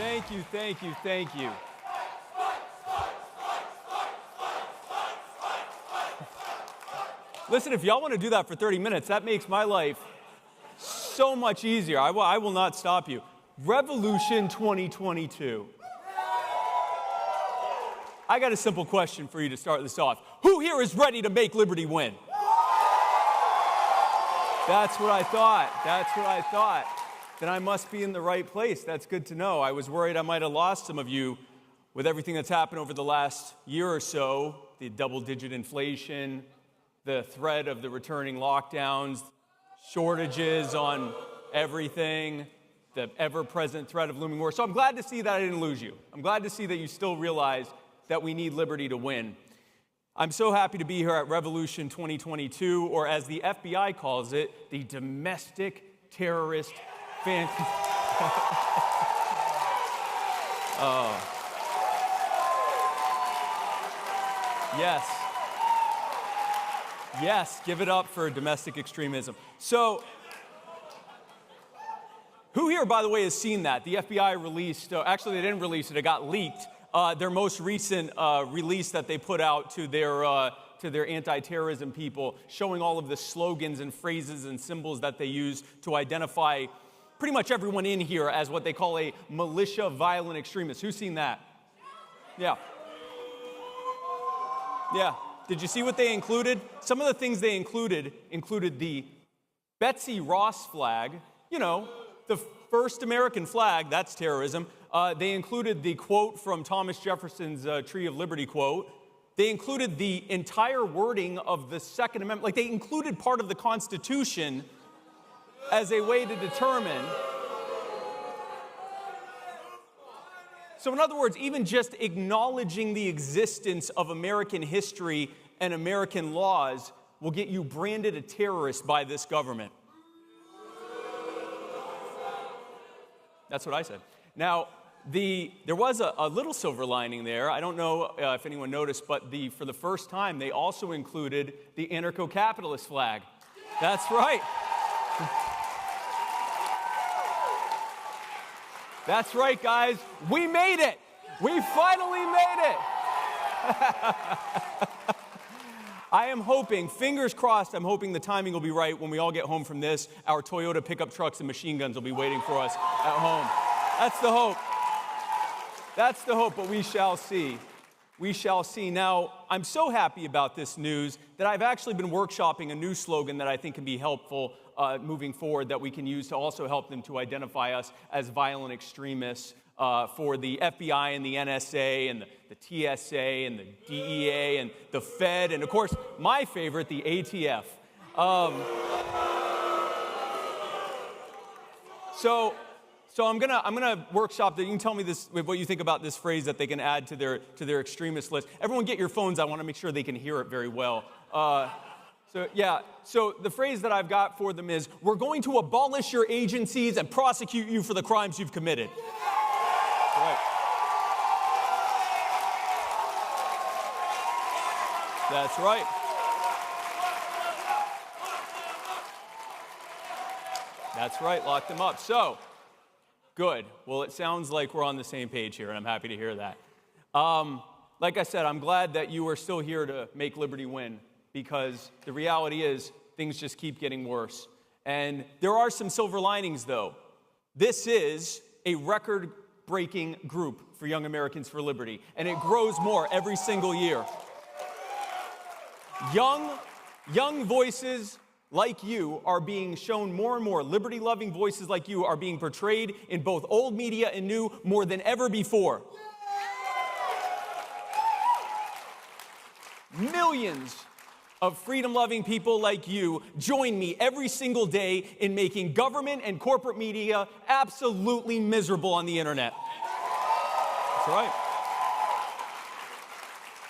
Thank you, thank you, thank you. Listen, if y'all want to do that for 30 minutes, that makes my life so much easier. I will not stop you. Revolution 2022. I got a simple question for you to start this off. Who here is ready to make liberty win? That's what I thought. That's what I thought. Then I must be in the right place. That's good to know. I was worried I might have lost some of you with everything that's happened over the last year or so, the double-digit inflation, the threat of the returning lockdowns, shortages on everything, the ever-present threat of looming war. So I'm glad to see that I didn't lose you. I'm glad to see that you still realize that we need liberty to win. I'm so happy to be here at Revolution 2022, or as the FBI calls it, the domestic terrorist fantasy. Oh. Yes. Yes, give it up for domestic extremism. So, who here, by the way, has seen that? The FBI released, actually they didn't release it, it got leaked. Their most recent release that they put out to their anti-terrorism people, showing all of the slogans and phrases and symbols that they use to identify pretty much everyone in here as what they call a militia violent extremist. Who's seen that? Yeah. Yeah. Did you see what they included? Some of the things they included the Betsy Ross flag, you know, the first American flag, that's terrorism. They included the quote from Thomas Jefferson's Tree of Liberty quote. They included the entire wording of the Second Amendment. Like, they included part of the Constitution as a way to determine. So in other words, even just acknowledging the existence of American history and American laws will get you branded a terrorist by this government. That's what I said. Now, there was a little silver lining there. I don't know if anyone noticed, but for the first time, they also included the anarcho-capitalist flag. That's right. That's right, guys. We made it. We finally made it. I am hoping, fingers crossed, I'm hoping the timing will be right when we all get home from this. Our Toyota pickup trucks and machine guns will be waiting for us at home. That's the hope. That's the hope, but we shall see. We shall see. Now, I'm so happy about this news that I've actually been workshopping a new slogan that I think can be helpful moving forward, that we can use to also help them to identify us as violent extremists for the FBI and the NSA and the TSA and the DEA and the Fed and, of course, my favorite, the ATF. So I'm gonna workshop that. You can tell me what you think about this phrase that they can add to their extremist list. Everyone, get your phones. I want to make sure they can hear it very well. So the phrase that I've got for them is, we're going to abolish your agencies and prosecute you for the crimes you've committed. Right. That's right. That's right, lock them up. So, good. Well, it sounds like we're on the same page here, and I'm happy to hear that. Like I said, I'm glad that you are still here to make liberty win, because the reality is things just keep getting worse. And there are some silver linings, though. This is a record-breaking group for Young Americans for Liberty, and it grows more every single year. Young voices like you are being shown more and more. Liberty-loving voices like you are being portrayed in both old media and new more than ever before. Millions of freedom-loving people like you join me every single day in making government and corporate media absolutely miserable on the internet. That's right.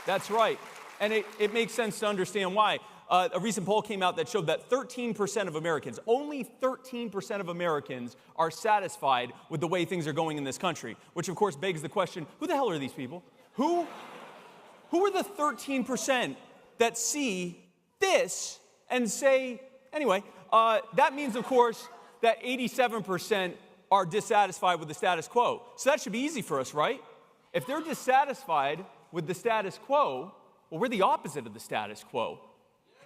That's right. And it makes sense to understand why. A recent poll came out that showed that 13% of Americans, only 13% of Americans, are satisfied with the way things are going in this country, which of course begs the question, who the hell are these people? Who are the 13% that see this and say, anyway, that means, of course, that 87% are dissatisfied with the status quo. So that should be easy for us, right? If they're dissatisfied with the status quo, well, we're the opposite of the status quo.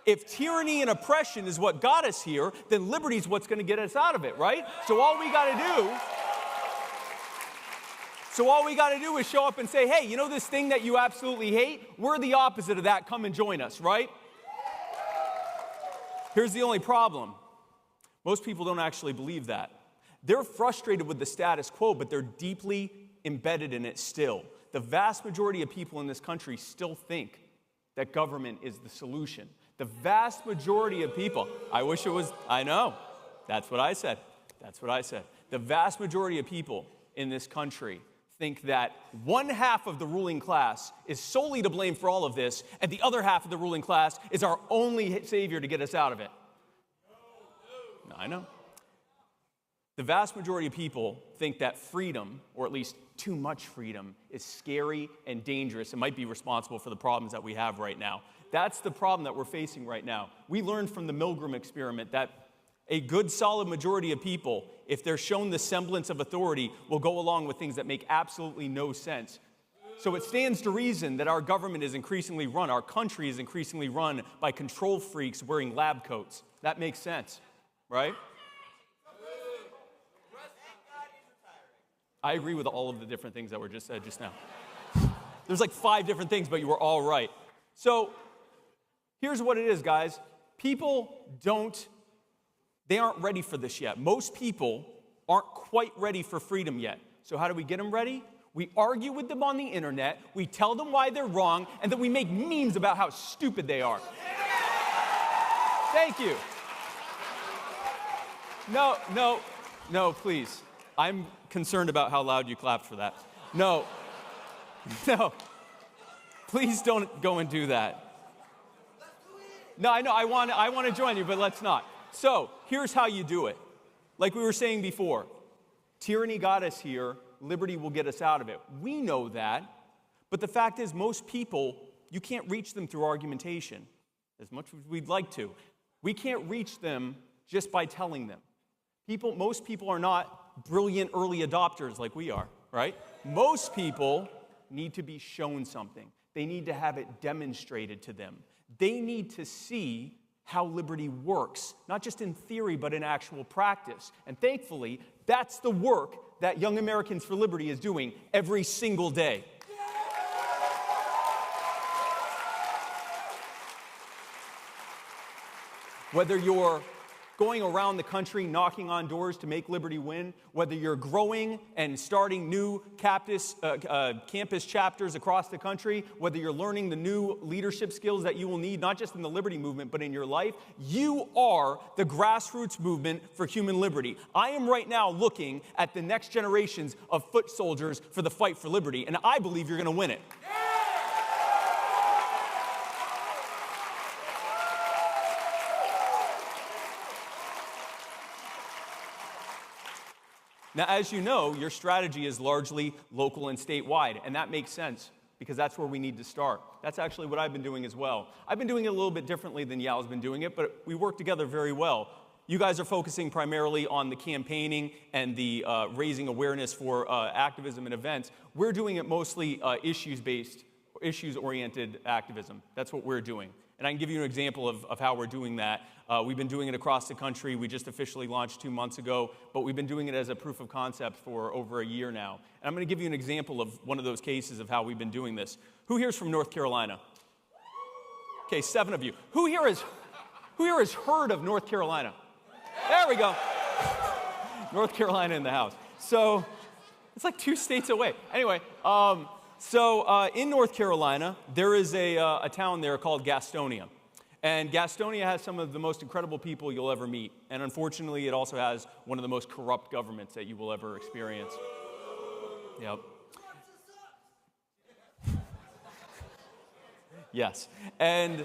If tyranny and oppression is what got us here, then liberty is what's going to get us out of it, right? So all we got to do is show up and say, hey, you know this thing that you absolutely hate? We're the opposite of that. Come and join us, right? Here's the only problem. Most people don't actually believe that. They're frustrated with the status quo, but they're deeply embedded in it still. The vast majority of people in this country still think that government is the solution. The vast majority of people, I wish it was, I know, that's what I said. The vast majority of people in this country think that one half of the ruling class is solely to blame for all of this, and the other half of the ruling class is our only savior to get us out of it. I know. The vast majority of people think that freedom, or at least too much freedom, is scary and dangerous and might be responsible for the problems that we have right now. That's the problem that we're facing right now. We learned from the Milgram experiment that a good, solid majority of people, if they're shown the semblance of authority, will go along with things that make absolutely no sense. So it stands to reason that our government is increasingly run, our country is increasingly run by control freaks wearing lab coats. That makes sense, right? I agree with all of the different things that were just said just now. There's like 5 different things, but you were all right. So here's what it is, guys. People they aren't ready for this yet. Most people aren't quite ready for freedom yet. So how do we get them ready? We argue with them on the internet, we tell them why they're wrong, and then we make memes about how stupid they are. Thank you. No, please. I'm concerned about how loud you clapped for that. No. Please don't go and do that. No, I know, I want to join you, but let's not. So, here's how you do it. Like we were saying before, tyranny got us here, liberty will get us out of it. We know that, but the fact is most people, you can't reach them through argumentation as much as we'd like to. We can't reach them just by telling them. Most people are not brilliant early adopters like we are, right? Most people need to be shown something. They need to have it demonstrated to them. They need to see how liberty works, not just in theory, but in actual practice. And thankfully, that's the work that Young Americans for Liberty is doing every single day. Whether you're going around the country knocking on doors to make liberty win, whether you're growing and starting new campus chapters across the country, whether you're learning the new leadership skills that you will need, not just in the liberty movement, but in your life, you are the grassroots movement for human liberty. I am right now looking at the next generations of foot soldiers for the fight for liberty, and I believe you're going to win it. Now, as you know, your strategy is largely local and statewide, and that makes sense because that's where we need to start. That's actually what I've been doing as well. I've been doing it a little bit differently than Yal's been doing it, but we work together very well. You guys are focusing primarily on the campaigning and the raising awareness for activism and events. We're doing it mostly issues-based, issues-oriented activism. That's what we're doing. And I can give you an example of how we're doing that. We've been doing it across the country. We just officially launched 2 months ago, but we've been doing it as a proof of concept for over a year now. And I'm going to give you an example of one of those cases of how we've been doing this. Who here is from North Carolina? Okay, 7 of you. Who here has heard of North Carolina? There we go. North Carolina in the house. So it's like 2 states away. Anyway, in North Carolina, there is a town there called Gastonia. And Gastonia has some of the most incredible people you'll ever meet. And unfortunately, it also has one of the most corrupt governments that you will ever experience. Yep. Yes. And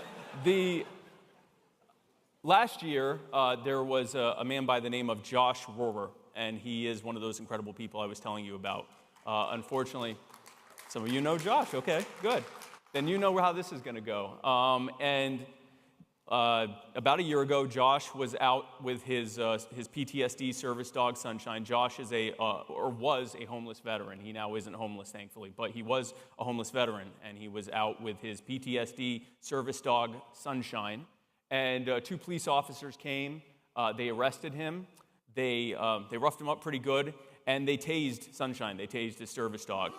last year, there was a man by the name of Josh Rohrer. And he is one of those incredible people I was telling you about. Unfortunately, some of you know Josh. Okay, good. Then you know how this is going to go. And About a year ago, Josh was out with his PTSD service dog, Sunshine. Josh is was a homeless veteran. He now isn't homeless, thankfully, but he was a homeless veteran, and he was out with his PTSD service dog, Sunshine. And two police officers came. They arrested him. They roughed him up pretty good, and they tased Sunshine. They tased his service dog.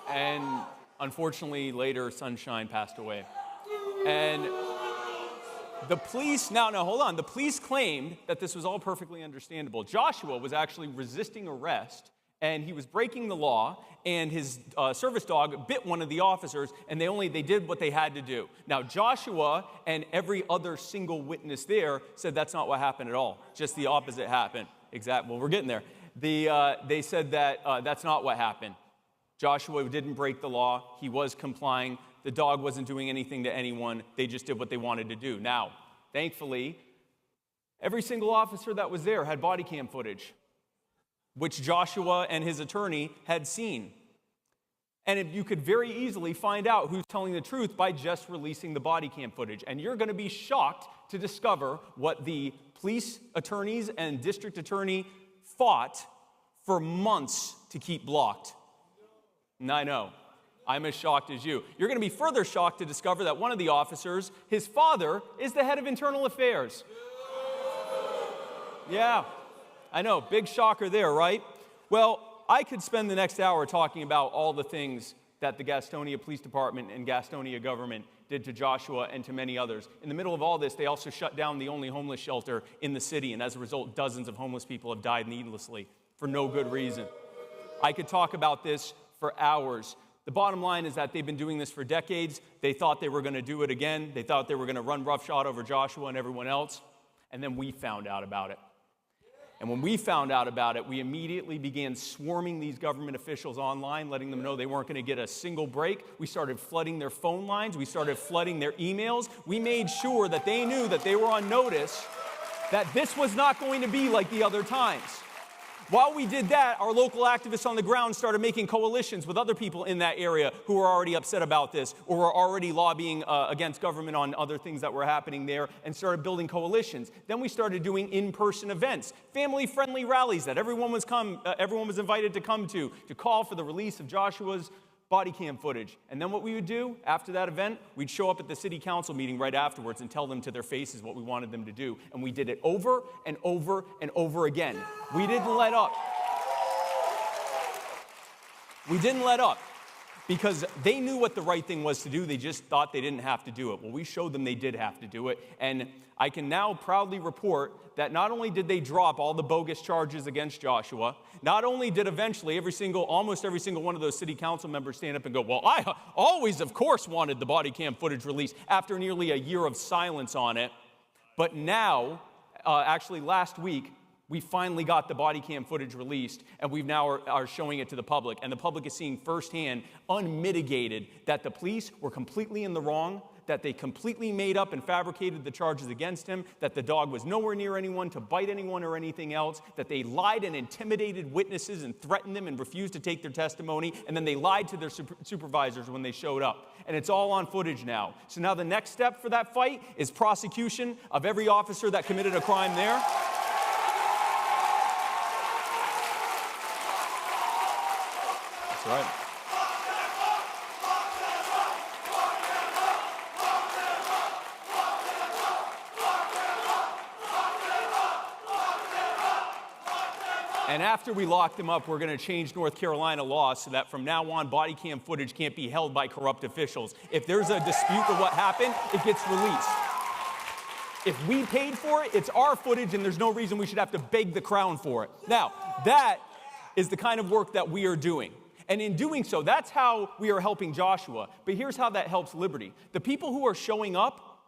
And unfortunately, later, Sunshine passed away. And the police, hold on. The police claimed that this was all perfectly understandable. Joshua was actually resisting arrest, and he was breaking the law, and his service dog bit one of the officers, and they did what they had to do. Now, Joshua and every other single witness there said that's not what happened at all. Just the opposite happened. Well, we're getting there. They said that that's not what happened. Joshua didn't break the law. He was complying. The dog wasn't doing anything to anyone. They just did what they wanted to do. Now, thankfully, every single officer that was there had body cam footage, which Joshua and his attorney had seen. And you could very easily find out who's telling the truth by just releasing the body cam footage. And you're going to be shocked to discover what the police attorneys and district attorney fought for months to keep blocked. And I know. I'm as shocked as you. You're going to be further shocked to discover that one of the officers, his father, is the head of internal affairs. Yeah, I know. Big shocker there, right? Well, I could spend the next hour talking about all the things that the Gastonia Police Department and Gastonia government did to Joshua and to many others. In the middle of all this, they also shut down the only homeless shelter in the city, and as a result, dozens of homeless people have died needlessly for no good reason. I could talk about this for hours. The bottom line is that they've been doing this for decades. They thought they were going to do it again. They thought they were going to run roughshod over Joshua and everyone else. And then we found out about it. And when we found out about it, we immediately began swarming these government officials online, letting them know they weren't going to get a single break. We started flooding their phone lines. We started flooding their emails. We made sure that they knew that they were on notice, that this was not going to be like the other times. While we did that, our local activists on the ground started making coalitions with other people in that area who were already upset about this or were already lobbying against government on other things that were happening there and started building coalitions. Then we started doing in-person events, family-friendly rallies that everyone was invited to come to call for the release of Joshua's body cam footage. And then what we would do after that event, we'd show up at the city council meeting right afterwards and tell them to their faces what we wanted them to do. And we did it over and over and over again. We didn't let up. We didn't let up because they knew what the right thing was to do. They just thought they didn't have to do it. Well, we showed them they did have to do it. And I can now proudly report that not only did they drop all the bogus charges against Joshua, not only did eventually almost every single one of those city council members stand up and go, well, I always, of course, wanted the body cam footage released after nearly a year of silence on it. But now, actually last week, we finally got the body cam footage released, and we now are showing it to the public. And the public is seeing firsthand, unmitigated, that the police were completely in the wrong, that they completely made up and fabricated the charges against him, that the dog was nowhere near anyone to bite anyone or anything else, that they lied and intimidated witnesses and threatened them and refused to take their testimony, and then they lied to their supervisors when they showed up. And it's all on footage now. So now the next step for that fight is prosecution of every officer that committed a crime there. That's right. And after we lock them up, we're going to change North Carolina law so that from now on, body cam footage can't be held by corrupt officials. If there's a dispute of what happened, it gets released. If we paid for it, it's our footage, and there's no reason we should have to beg the crown for it. Now, that is the kind of work that we are doing. And in doing so, that's how we are helping Joshua. But here's how that helps Liberty. The people who are showing up,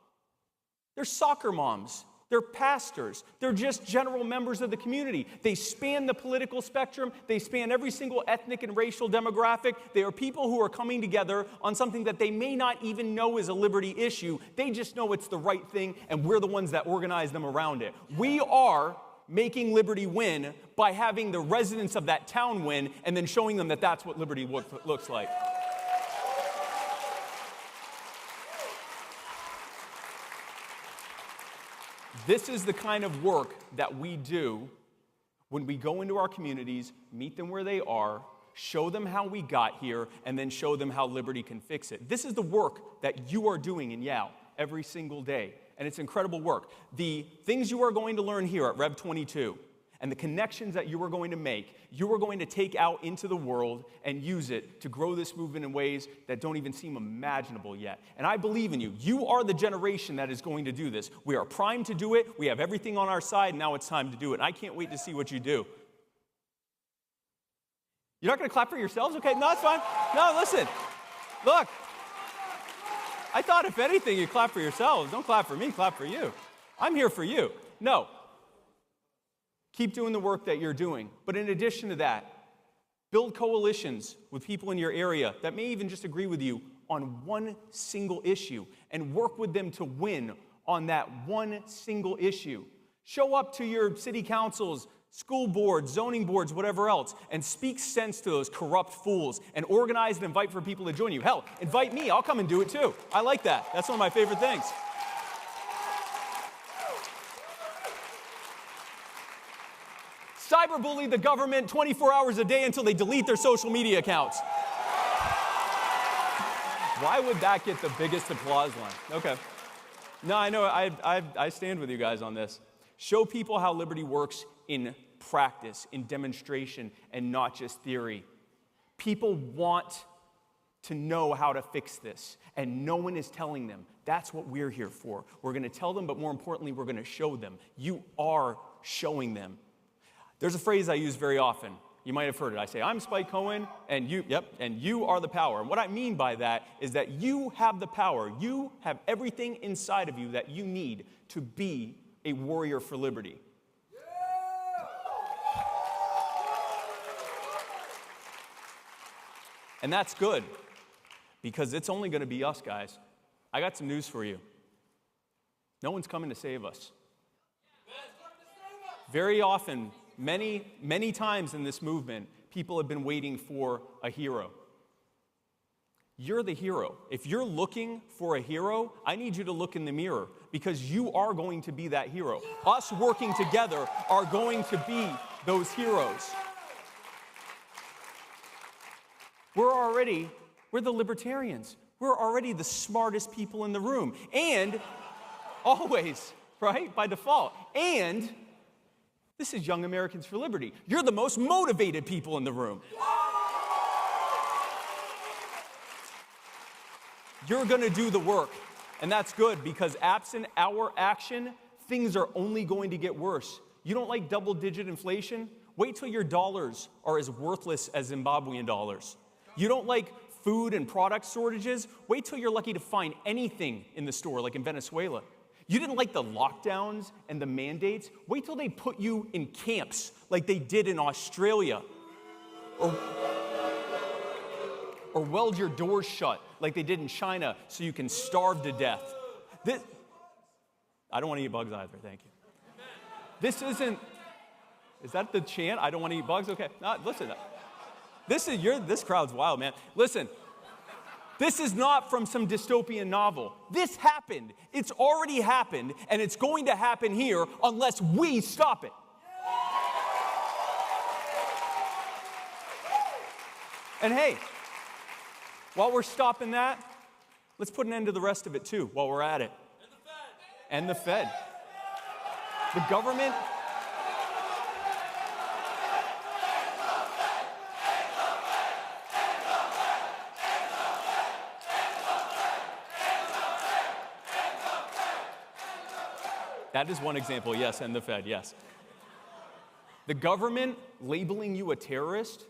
they're soccer moms. They're pastors. They're just general members of the community. They span the political spectrum. They span every single ethnic and racial demographic. They are people who are coming together on something that they may not even know is a liberty issue. They just know it's the right thing, and we're the ones that organize them around it. We are making liberty win by having the residents of that town win and then showing them that that's what liberty looks like. This is the kind of work that we do when we go into our communities, meet them where they are, show them how we got here, and then show them how liberty can fix it. This is the work that you are doing in Yale every single day, and it's incredible work. The things you are going to learn here at Rev 22 and the connections that you are going to make, you are going to take out into the world and use it to grow this movement in ways that don't even seem imaginable yet. And I believe in you. You are the generation that is going to do this. We are primed to do it. We have everything on our side, and now it's time to do it. And I can't wait to see what you do. You're not going to clap for yourselves? Okay, no, that's fine. No, listen. Look. I thought if anything, you'd clap for yourselves. Don't clap for me, clap for you. I'm here for you. No. Keep doing the work that you're doing. But in addition to that, build coalitions with people in your area that may even just agree with you on one single issue and work with them to win on that one single issue. Show up to your city councils, school boards, zoning boards, whatever else, and speak sense to those corrupt fools and organize and invite for people to join you. Hell, invite me. I'll come and do it too. I like that. That's one of my favorite things. Cyberbully the government 24 hours a day until they delete their social media accounts. Why would that get the biggest applause line? Okay. No, I know. I stand with you guys on this. Show people how liberty works in practice, in demonstration, and not just theory. People want to know how to fix this, and no one is telling them. That's what we're here for. We're going to tell them, but more importantly, we're going to show them. You are showing them. There's a phrase I use very often. You might have heard it. I say, I'm Spike Cohen, and you are the power. And what I mean by that is that you have the power. You have everything inside of you that you need to be a warrior for liberty. And that's good, because it's only going to be us, guys. I got some news for you. No one's coming to save us. Very often, many times in this movement, people have been waiting for a hero. You're the hero. If you're looking for a hero, I need you to look in the mirror, because you are going to be that hero. Us working together are going to be those heroes. We're the libertarians. We're already the smartest people in the room. And always, right, by default. And this is Young Americans for Liberty. You're the most motivated people in the room. You're going to do the work. And that's good, because absent our action, things are only going to get worse. You don't like double-digit inflation? Wait till your dollars are as worthless as Zimbabwean dollars. You don't like food and product shortages? Wait till you're lucky to find anything in the store, like in Venezuela. You didn't like the lockdowns and the mandates? Wait till they put you in camps like they did in Australia. Or weld your doors shut like they did in China so you can starve to death. I don't want to eat bugs either, thank you. Is that the chant? I don't want to eat bugs? Okay, listen. This crowd's wild, man. Listen, this is not from some dystopian novel. This happened. It's already happened, and it's going to happen here unless we stop it. And hey, while we're stopping that, let's put an end to the rest of it too, while we're at it. And the Fed. The government. That is one example, yes, and the Fed, yes. The government labeling you a terrorist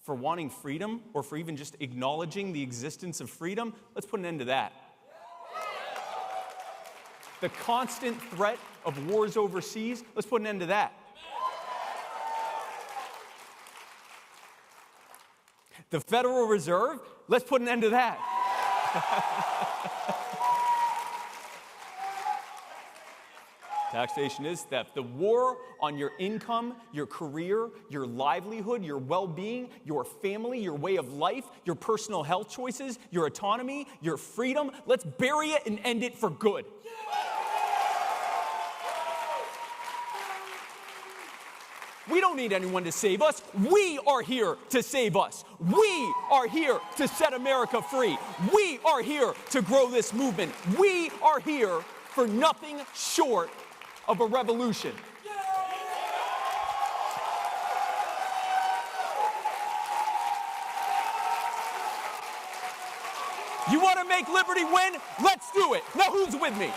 for wanting freedom, or for even just acknowledging the existence of freedom, let's put an end to that. The constant threat of wars overseas, let's put an end to that. The Federal Reserve, let's put an end to that. Taxation is theft. The war on your income, your career, your livelihood, your well-being, your family, your way of life, your personal health choices, your autonomy, your freedom. Let's bury it and end it for good. We don't need anyone to save us. We are here to save us. We are here to set America free. We are here to grow this movement. We are here for nothing short of a revolution. You want to make liberty win? Let's do it. Now who's with me?